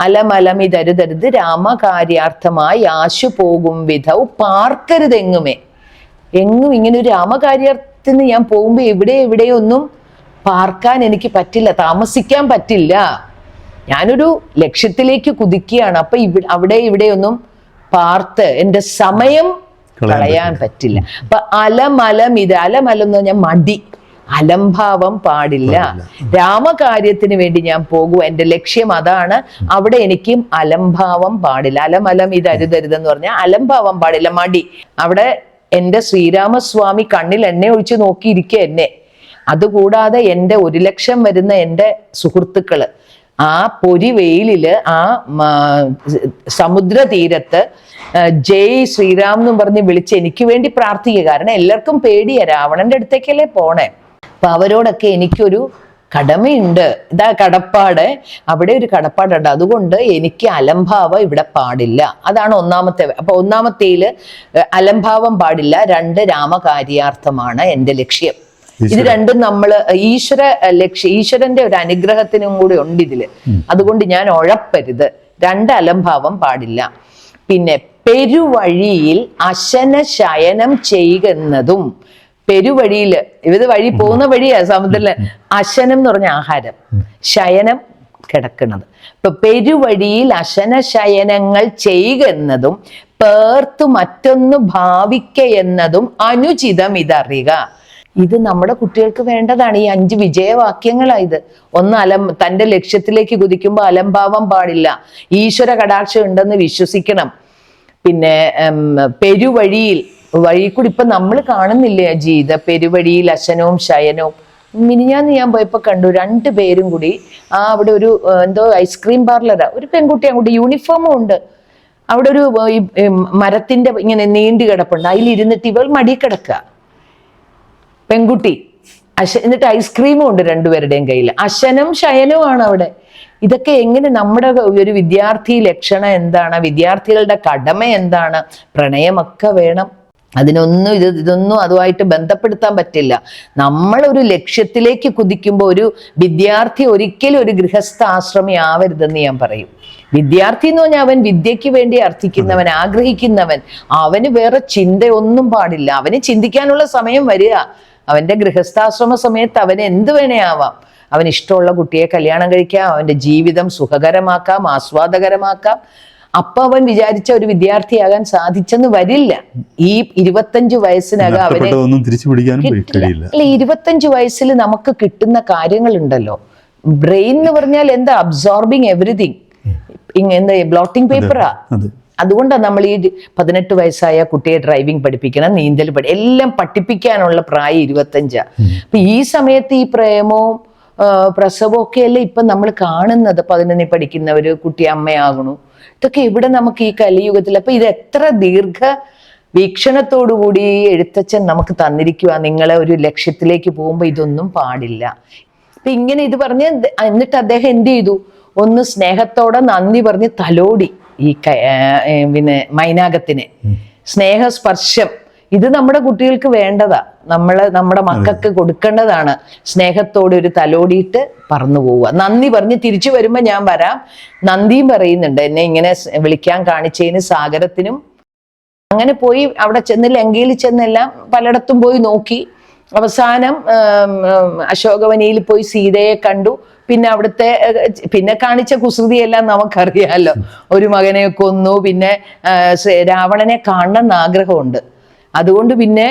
അലമലമിതരുതരുത് രാമകാര്യാർത്ഥമായി ആശു പോകും വിധൗ പാർക്കരുതെങ്ങുമേ. എങ്ങും ഇങ്ങനെ ഒരു രാമകാര്യത്തിന് ഞാൻ പോകുമ്പോ എവിടെയൊന്നും പാർക്കാൻ എനിക്ക് പറ്റില്ല, താമസിക്കാൻ പറ്റില്ല. ഞാനൊരു ലക്ഷ്യത്തിലേക്ക് കുതിക്കുകയാണ്. അപ്പൊ ഇവിടെയൊന്നും പാർത്ത് എൻ്റെ സമയം കളയാൻ പറ്റില്ല. അപ്പൊ അലമലം എന്ന് പറഞ്ഞാൽ മടി, അലംഭാവം പാടില്ല. രാമകാര്യത്തിന് വേണ്ടി ഞാൻ പോകൂ, എൻ്റെ ലക്ഷ്യം അതാണ്. അവിടെ എനിക്കും അലംഭാവം പാടില്ല. അലമലം അരുതരുതെന്ന് പറഞ്ഞാൽ അലംഭാവം പാടില്ല, മടി. അവിടെ എൻ്റെ ശ്രീരാമസ്വാമി കണ്ണിൽ എണ്ണ ഒഴിച്ച് നോക്കിയിരിക്കുക എന്നെ. അതുകൂടാതെ എൻ്റെ 1 ലക്ഷം വരുന്ന എൻ്റെ സുഹൃത്തുക്കള് ആ പൊരി വെയിലില് ആ സമുദ്ര തീരത്ത് ജയ് ശ്രീറാം എന്നും പറഞ്ഞ് വിളിച്ച് എനിക്ക് വേണ്ടി പ്രാർത്ഥിക്കുക. കാരണം എല്ലാവർക്കും പേടിയാ, രാവണന്റെ അടുത്തേക്കല്ലേ പോണേ. അപ്പൊ അവരോടൊക്കെ എനിക്കൊരു കടമയുണ്ട്, ഇതാ കടപ്പാട്, അവിടെ ഒരു കടപ്പാടുണ്ട്. അതുകൊണ്ട് എനിക്ക് അലംഭാവം ഇവിടെ പാടില്ല. അതാണ് ഒന്നാമത്തെ. അപ്പൊ ഒന്നാമത്തേല് അലംഭാവം പാടില്ല, 2 രാമകാര്യാർത്ഥമാണ് എൻ്റെ ലക്ഷ്യം. ഇത് രണ്ടും നമ്മൾ ഈശ്വരന്റെ ഒരു അനുഗ്രഹത്തിനും കൂടി ഉണ്ട് ഇതില്. അതുകൊണ്ട് ഞാൻ ഉഴപ്പരുത്, 2 അലംഭാവം പാടില്ല. പിന്നെ പെരുവഴിയിൽ അശന ശയനം ചെയ്യുന്നതും, പെരുവഴിയിൽ ഇത് വഴി പോകുന്ന വഴിയാ സമുദ്രത്തില്. അശനം എന്ന് പറഞ്ഞ ആഹാരം, ശയനം കിടക്കുന്നത്. ഇപ്പൊ പെരുവഴിയിൽ അശന ശയനങ്ങൾ ചെയ്യുന്നതും പേർത്തു മറ്റൊന്നു ഭാവിക്ക എന്നതും അനുചിതം ഇതറിയുക. ഇത് നമ്മുടെ കുട്ടികൾക്ക് വേണ്ടതാണ്. ഈ 5 വിജയവാക്യങ്ങളായത്. ഒന്ന്, തൻ്റെ ലക്ഷ്യത്തിലേക്ക് കുതിക്കുമ്പോൾ അലംഭാവം പാടില്ല, ഈശ്വര കടാക്ഷം ഉണ്ടെന്ന് വിശ്വസിക്കണം. പിന്നെ പെരുവഴിയിൽ, വഴി കൂടി ഇപ്പൊ നമ്മൾ കാണുന്നില്ലേ അജീത, പെരുവഴിയിൽ അശനവും ശയനവും. മിനിഞ്ഞാന്ന് ഞാൻ പോയപ്പോ കണ്ടു 2 പേരും കൂടി അവിടെ ഒരു എന്തോ ഐസ്ക്രീം പാർലറാ, ഒരു പെൺകുട്ടി അങ്ങോട്ട് യൂണിഫോമും ഉണ്ട്. അവിടെ ഒരു മരത്തിന്റെ ഇങ്ങനെ നീണ്ടു കിടപ്പുണ്ട്, അതിലിരുന്നിട്ട് ഇവൾ മടി കിടക്കുക പെൺകുട്ടി. എന്നിട്ട് ഐസ്ക്രീമും ഉണ്ട് 2 പേരുടെയും കയ്യിൽ. അശനം ശയനവുമാണ് അവിടെ. ഇതൊക്കെ എങ്ങനെ നമ്മുടെ ഒരു വിദ്യാർത്ഥി ലക്ഷണം എന്താണ്, വിദ്യാർത്ഥികളുടെ കടമ എന്താണ്? പ്രണയമൊക്കെ വേണം. അതിനൊന്നും ഇതൊന്നും അതുമായിട്ട് ബന്ധപ്പെടുത്താൻ പറ്റില്ല. നമ്മളൊരു ലക്ഷ്യത്തിലേക്ക് കുതിക്കുമ്പോൾ ഒരു വിദ്യാർത്ഥി ഒരിക്കലും ഒരു ഗൃഹസ്ഥ ആശ്രമി ആവരുതെന്ന് ഞാൻ പറയും. വിദ്യാർത്ഥി എന്ന് പറഞ്ഞാൽ അവൻ വിദ്യയ്ക്ക് വേണ്ടി അർത്ഥിക്കുന്നവൻ, ആഗ്രഹിക്കുന്നവൻ. അവന് വേറെ ചിന്തയൊന്നും പാടില്ല. അവന് ചിന്തിക്കാനുള്ള സമയം വരിക. അവന്റെ ഗൃഹസ്ഥാശ്രമ സമയത്ത് അവന് എന്ത് വേണേ ആവാം. അവന് ഇഷ്ടമുള്ള കുട്ടിയെ കല്യാണം കഴിക്കാം, അവന്റെ ജീവിതം സുഖകരമാക്കാം, ആസ്വാദകരമാക്കാം. അപ്പൊ അവൻ വിചാരിച്ച ഒരു വിദ്യാർത്ഥിയാകാൻ സാധിച്ചെന്ന് വരില്ല. ഈ 25 വയസ്സിനകം അവന് അല്ല, 25 വയസ്സിൽ നമുക്ക് കിട്ടുന്ന കാര്യങ്ങളുണ്ടല്ലോ. ബ്രെയിൻ എന്ന് പറഞ്ഞാൽ എന്താ? Absorbing everything. എന്താ? ബ്ലോട്ടിംഗ് പേപ്പറാ. അതുകൊണ്ടാണ് നമ്മൾ ഈ 18 വയസ്സായ കുട്ടിയെ ഡ്രൈവിംഗ് പഠിപ്പിക്കണം, നീന്തൽ എല്ലാം പഠിപ്പിക്കാനുള്ള പ്രായം 25. അപ്പൊ ഈ സമയത്ത് ഈ പ്രേമവും പ്രസവവും ഒക്കെയല്ലേ ഇപ്പൊ നമ്മൾ കാണുന്നത്. 11 പഠിക്കുന്നവര് കുട്ടി അമ്മയാകണു. ഇതൊക്കെ ഇവിടെ നമുക്ക് ഈ കലിയുഗത്തിൽ. അപ്പൊ ഇത് എത്ര ദീർഘ വീക്ഷണത്തോടുകൂടി എഴുത്തച്ഛൻ നമുക്ക് തന്നിരിക്കുക. നിങ്ങളെ ഒരു ലക്ഷ്യത്തിലേക്ക് പോകുമ്പോ ഇതൊന്നും പാടില്ല. അപ്പൊ ഇങ്ങനെ ഇത് പറഞ്ഞ് എന്നിട്ട് അദ്ദേഹം എന്ത് ചെയ്തു? ഒന്ന് സ്നേഹത്തോടെ നന്ദി പറഞ്ഞ് തലോടി ഈ പിന്നെ മൈനാകത്തിനെ. സ്നേഹസ്പർശം ഇത് നമ്മുടെ കുട്ടികൾക്ക് വേണ്ടതാ, നമ്മുടെ മക്കൾക്ക് കൊടുക്കേണ്ടതാണ്. സ്നേഹത്തോടെ ഒരു തലോടിയിട്ട് പറന്നു പോവുക, നന്ദി പറഞ്ഞ് തിരിച്ചു വരുമ്പോ ഞാൻ വരാം. നന്ദിയും പറയുന്നുണ്ട്, എന്നെ ഇങ്ങനെ വിളിക്കാൻ കാണിച്ചതിന് സാഗരത്തിനും. അങ്ങനെ പോയി അവിടെ ചെന്ന് ലങ്കയിൽ ചെന്നെല്ലാം പലയിടത്തും പോയി നോക്കി. അവസാനം അശോകവനിയിൽ പോയി സീതയെ കണ്ടു. പിന്നെ അവിടുത്തെ പിന്നെ കാണിച്ച കുസൃതിയെല്ലാം നമുക്കറിയാലോ. ഒരു മകനെ കൊന്നു. പിന്നെ രാവണനെ കാണണമെന്ന് ആഗ്രഹമുണ്ട്. അതുകൊണ്ട് പിന്നെ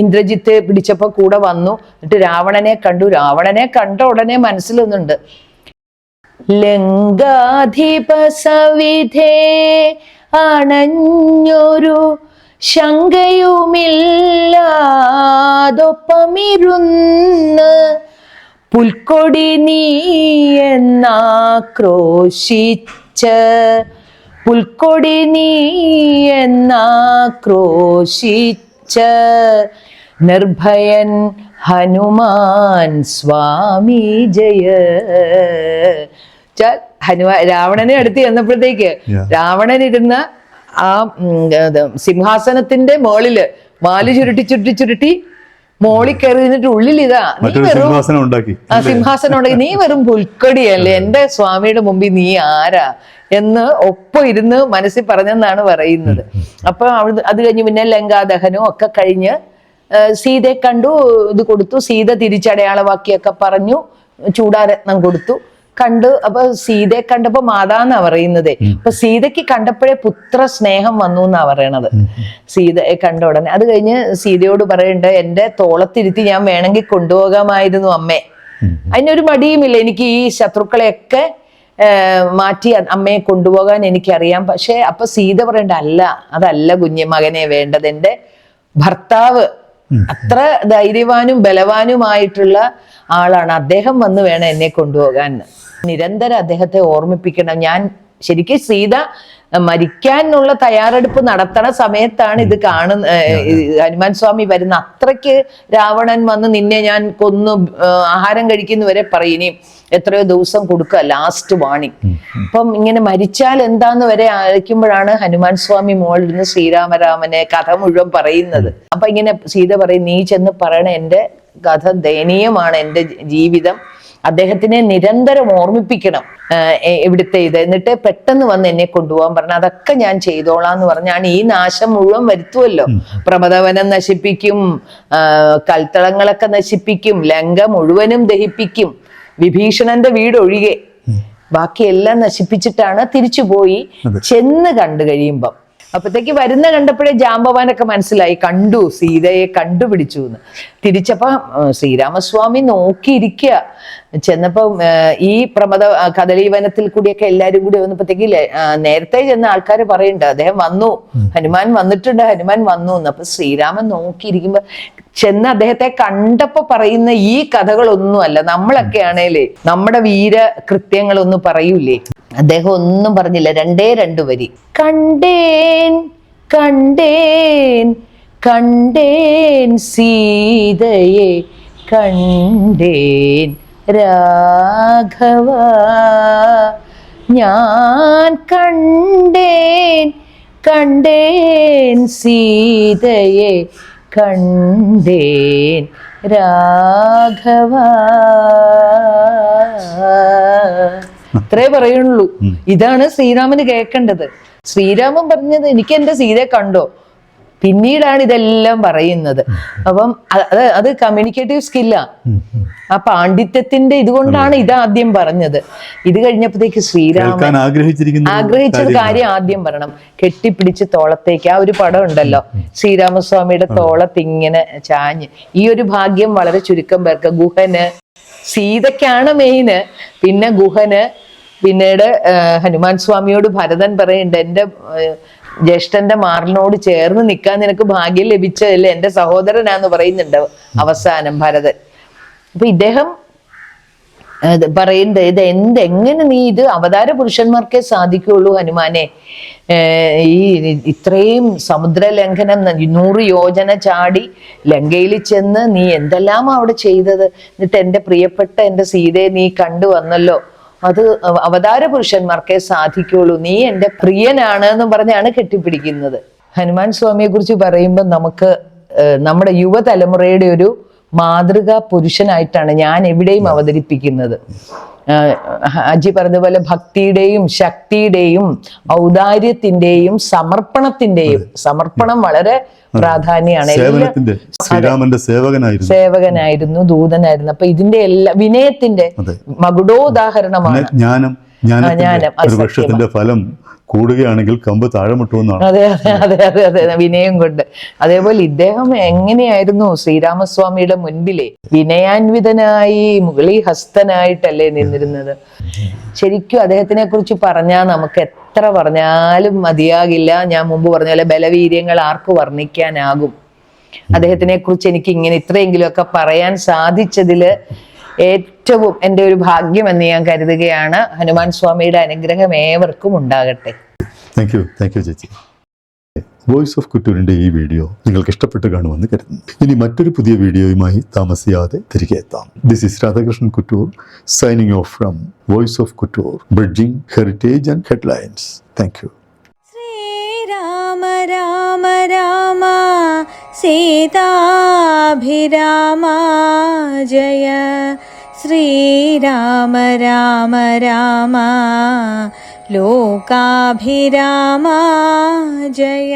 ഇന്ദ്രജിത്ത് പിടിച്ചപ്പോ കൂടെ വന്നു. എന്നിട്ട് രാവണനെ കണ്ടു. രാവണനെ കണ്ട ഉടനെ മനസ്സിലൊന്നുണ്ട്, ലങ്കാധിപ സവിധേ അണഞ്ഞൊരു ശങ്കയുമില്ലാതൊപ്പമിരുന്ന് പുൽക്കൊടി നീ എന്നാക്രോശിച്ച്, പുൽക്കൊടി നീ എന്നാക്രോശിച്ച് നിർഭയൻ ഹനുമാൻ സ്വാമി ജയ. രാവണനെ അടുത്ത് ചെന്നപ്പോഴത്തേക്ക് രാവണൻ ഇരുന്ന ആ സിംഹാസനത്തിന്റെ മോളില് വാല് ചുരുട്ടി മോളിൽ കയറി നിന്നിട്ട് ഉള്ളിൽ ഇതാ നീ വെറും സിംഹാസനം ഉണ്ടാക്കി, നീ വെറും പുൽക്കൊടിയല്ലേ, എന്റെ സ്വാമിയുടെ മുമ്പിൽ നീ ആരാ എന്ന് ഒപ്പം ഇരുന്ന് മനസ്സിൽ പറഞ്ഞെന്നാണ് പറയുന്നത്. അപ്പൊ അത് കഴിഞ്ഞ് പിന്നെ ലങ്കാദഹനവും ഒക്കെ കഴിഞ്ഞ് സീതയെ കണ്ടു, ഇത് കൊടുത്തു. സീത തിരിച്ചടയാളവാക്കിയൊക്കെ പറഞ്ഞു, ചൂടാരത്നം കൊടുത്തു. കണ്ടു. അപ്പൊ സീതയെ കണ്ടപ്പോ മാതാന്നാ പറയുന്നത്. അപ്പൊ സീതയ്ക്ക് കണ്ടപ്പോഴേ പുത്ര സ്നേഹം വന്നു എന്നാ പറയണത്. സീതയെ കണ്ട ഉടനെ അത് കഴിഞ്ഞ് സീതയോട് പറയണ്ട്, എന്റെ തോളത്തിരുത്തി ഞാൻ വേണമെങ്കിൽ കൊണ്ടുപോകാമായിരുന്നു അമ്മേ. അതിനൊരു മടിയുമില്ല, എനിക്ക് ഈ ശത്രുക്കളെയൊക്കെ മാറ്റി അമ്മയെ കൊണ്ടുപോകാൻ എനിക്കറിയാം. പക്ഷെ അപ്പൊ സീത പറയണ്ട, അല്ല, അതല്ല കുഞ്ഞ് മകനെ വേണ്ടത്, എന്റെ ഭർത്താവ് അത്ര ധൈര്യവാനും ബലവാനുമായിട്ടുള്ള ആളാണ്, അദ്ദേഹം വന്ന് വേണം എന്നെ കൊണ്ടുപോകാൻ. നിരന്തരം അദ്ദേഹത്തെ ഓർമ്മിപ്പിക്കണം. ഞാൻ ശരിക്കും സീത മരിക്കാനുള്ള തയ്യാറെടുപ്പ് നടത്തണ സമയത്താണ് ഇത് കാണുന്ന ഹനുമാൻ സ്വാമി വരുന്ന. അത്രയ്ക്ക് രാവണൻ വന്ന് നിന്നെ ഞാൻ കൊന്നു ആഹാരം കഴിക്കുന്നവരെ പറയും, ഇനി എത്രയോ ദിവസം കൊടുക്കുക, ലാസ്റ്റ് വാണിംഗ്. അപ്പം ഇങ്ങനെ മരിച്ചാൽ എന്താന്ന് വരെ അയക്കുമ്പോഴാണ് ഹനുമാൻ സ്വാമി മോളിരുന്ന് ശ്രീരാമരാമനെ കഥ മുഴുവൻ പറയുന്നത്. അപ്പൊ ഇങ്ങനെ സീത പറയും, നീ ചെന്ന് പറയണ എന്റെ കഥ ദയനീയമാണ്, എന്റെ ജീവിതം, അദ്ദേഹത്തിനെ നിരന്തരം ഓർമ്മിപ്പിക്കണം ഇവിടുത്തെ ഇത്, എന്നിട്ട് പെട്ടെന്ന് വന്ന് എന്നെ കൊണ്ടുപോകാൻ പറഞ്ഞു. അതൊക്കെ ഞാൻ ചെയ്തോളാന്ന് പറഞ്ഞാണ് ഈ നാശം മുഴുവൻ വരുത്തുമല്ലോ. പ്രമദവനം നശിപ്പിക്കും, കൽത്തളങ്ങളൊക്കെ നശിപ്പിക്കും, ലങ്ക മുഴുവനും ദഹിപ്പിക്കും, വിഭീഷണന്റെ വീട് ഒഴികെ ബാക്കിയെല്ലാം നശിപ്പിച്ചിട്ടാണ് തിരിച്ചുപോയി. ചെന്ന് കണ്ടു കഴിയുമ്പം അപ്പത്തേക്ക് വരുന്ന കണ്ടപ്പോഴേ ജാമ്പവാനൊക്കെ മനസ്സിലായി, കണ്ടു, സീതയെ കണ്ടുപിടിച്ചു എന്ന്. തിരിച്ചപ്പോ ശ്രീരാമസ്വാമി നോക്കിയിരിക്കുക. ചെന്നപ്പോ ഈ കദളീവനത്തിൽ കൂടിയൊക്കെ എല്ലാരും കൂടി വന്നപ്പോഴത്തേക്ക് നേരത്തെ ചെന്ന ആൾക്കാർ പറയുന്നുണ്ട്, അദ്ദേഹം വന്നു, ഹനുമാൻ വന്നിട്ടുണ്ട്, ഹനുമാൻ വന്നു എന്ന്. അപ്പൊ ശ്രീരാമൻ നോക്കിയിരിക്കുമ്പോ ചെന്ന് അദ്ദേഹത്തെ കണ്ടപ്പോ പറയുന്ന ഈ കഥകളൊന്നുമല്ല. നമ്മളൊക്കെ ആണേലേ നമ്മുടെ വീര കൃത്യങ്ങളൊന്നും പറയൂലേ, അദ്ദേഹം ഒന്നും പറഞ്ഞില്ല. 2 വരി, കണ്ടേൻ കണ്ടേൻ കണ്ടേൻ സീതയെ കണ്ടേൻ രാഘവ, ഞാൻ കണ്ടേൻ കണ്ടേൻ സീതയെ കണ്ടേൻ രാഘവ. അത്രേ പറയുള്ളൂ. ഇതാണ് ശ്രീരാമന് കേൾക്കേണ്ടത്. ശ്രീരാമൻ പറഞ്ഞത്, എനിക്ക് എന്റെ സീതയെ കണ്ടോ, പിന്നീടാണ് ഇതെല്ലാം പറയുന്നത്. അപ്പം അത് കമ്മ്യൂണിക്കേറ്റീവ് സ്കില്ലാ. ആ പാണ്ഡിത്യത്തിന്റെ ഇതുകൊണ്ടാണ് ഇതാദ്യം പറഞ്ഞത്. ഇത് കഴിഞ്ഞപ്പോഴത്തേക്ക് ശ്രീരാമൻ ആഗ്രഹിച്ചൊരു കാര്യം ആദ്യം പറയണം. കെട്ടിപ്പിടിച്ച് തോളത്തേക്ക്, ആ ഒരു പടം ഉണ്ടല്ലോ, ശ്രീരാമസ്വാമിയുടെ തോളത്ത് ഇങ്ങനെ ചാഞ്ഞ്. ഈ ഒരു ഭാഗ്യം വളരെ ചുരുക്കം പേർക്ക്. ഗുഹന്, സീതയ്ക്കാണ് മെയിന്, പിന്നെ ഗുഹന്, പിന്നീട് ഹനുമാൻ സ്വാമിയോട് ഭരതൻ പറയുന്നുണ്ട്, എന്റെ ജ്യേഷ്ഠന്റെ മാറിനോട് ചേർന്ന് നിൽക്കാൻ നിനക്ക് ഭാഗ്യം ലഭിച്ചതല്ലേ, എന്റെ സഹോദരനാന്ന് പറയുന്നുണ്ട് അവസാനം ഭരതൻ. അപ്പൊ ഇദ്ദേഹം പറയുന്നത് എങ്ങനെ നീ ഇത് അവതാര പുരുഷന്മാർക്കേ സാധിക്കുള്ളൂ ഹനുമാനെ, ഈ ഇത്രയും സമുദ്രലംഘനം 100 യോജന ചാടി ലങ്കയിൽ ചെന്ന് നീ എന്തെല്ലാം അവിടെ ചെയ്തത്, എന്നിട്ട് എന്റെ പ്രിയപ്പെട്ട എന്റെ സീതയെ നീ കണ്ടുവന്നല്ലോ, അത് അവതാര പുരുഷന്മാർക്കേ സാധിക്കുള്ളൂ, നീ എന്റെ പ്രിയനാണ് എന്ന് പറഞ്ഞാണ് കെട്ടിപ്പിടിക്കുന്നത്. ഹനുമാൻ സ്വാമിയെ കുറിച്ച് പറയുമ്പോൾ നമുക്ക് നമ്മുടെ യുവതലമുറയുടെ ഒരു മാതൃകാ പുരുഷനായിട്ടാണ് ഞാൻ എവിടെയും അവതരിപ്പിക്കുന്നത്. അജി പറഞ്ഞതുപോലെ ഭക്തിയുടെയും ശക്തിയുടെയും ഔദാര്യത്തിന്റെയും സമർപ്പണത്തിന്റെയും, സമർപ്പണം വളരെ പ്രാധാന്യമാണ്. സേവകനായിരുന്നു, ദൂതനായിരുന്നു. അപ്പൊ ഇതിന്റെ എല്ലാ വിനയത്തിന്റെ മകുടോദാഹരണമാണ് ജ്ഞാനം. ഫലം കൂടുകയാണെങ്കിൽ കമ്പ് താഴെ മുട്ടുമെന്നാണ്. അതെ അതെ അതെ അതെ അതെ, വിനയം കൊണ്ട്. അതേപോലെ ഇദ്ദേഹം എങ്ങനെയായിരുന്നു ശ്രീരാമസ്വാമിയുടെ മുൻപിലെ വിനയാൻവിതനായി മുകളി ഹസ്തനായിട്ടല്ലേ നിന്നിരുന്നത്. ശരിക്കും അദ്ദേഹത്തിനെ കുറിച്ച് പറഞ്ഞാൽ നമുക്ക് എത്ര പറഞ്ഞാലും മതിയാകില്ല. ഞാൻ മുമ്പ് പറഞ്ഞ പോലെ ബലവീര്യങ്ങൾ ആർക്ക് വർണ്ണിക്കാനാകും. അദ്ദേഹത്തിനെ കുറിച്ച് എനിക്ക് ഇങ്ങനെ ഇത്രയെങ്കിലും ഒക്കെ പറയാൻ സാധിച്ചതില് ഏറ്റവും എൻ്റെ ഒരു ഭാഗ്യമെന്ന് ഞാൻ കരുതുകയാണ്. ഹനുമാൻ സ്വാമിയുടെ അനുഗ്രഹം ഏവർക്കും ഉണ്ടാകട്ടെ. താങ്ക് യു ചേച്ചി. വോയിസ് ഓഫ് കുട്ടൂരിന്റെ ഈ വീഡിയോ നിങ്ങൾക്ക് ഇഷ്ടപ്പെട്ട് കാണുമെന്ന് കരുതുന്നു. ഇനി മറ്റൊരു പുതിയ വീഡിയോയുമായി താമസിയാതെ തിരികെ എത്താം. This is Radhakrishnan Kuttoor signing off from voice of Kuttoor, bridging heritage and headlines. Thank you. Srirama Rama Rama സീതാഭിരാമ ജയ, ശ്രീരാമ രാമ രാമ ലോകാഭിരാമ ജയ.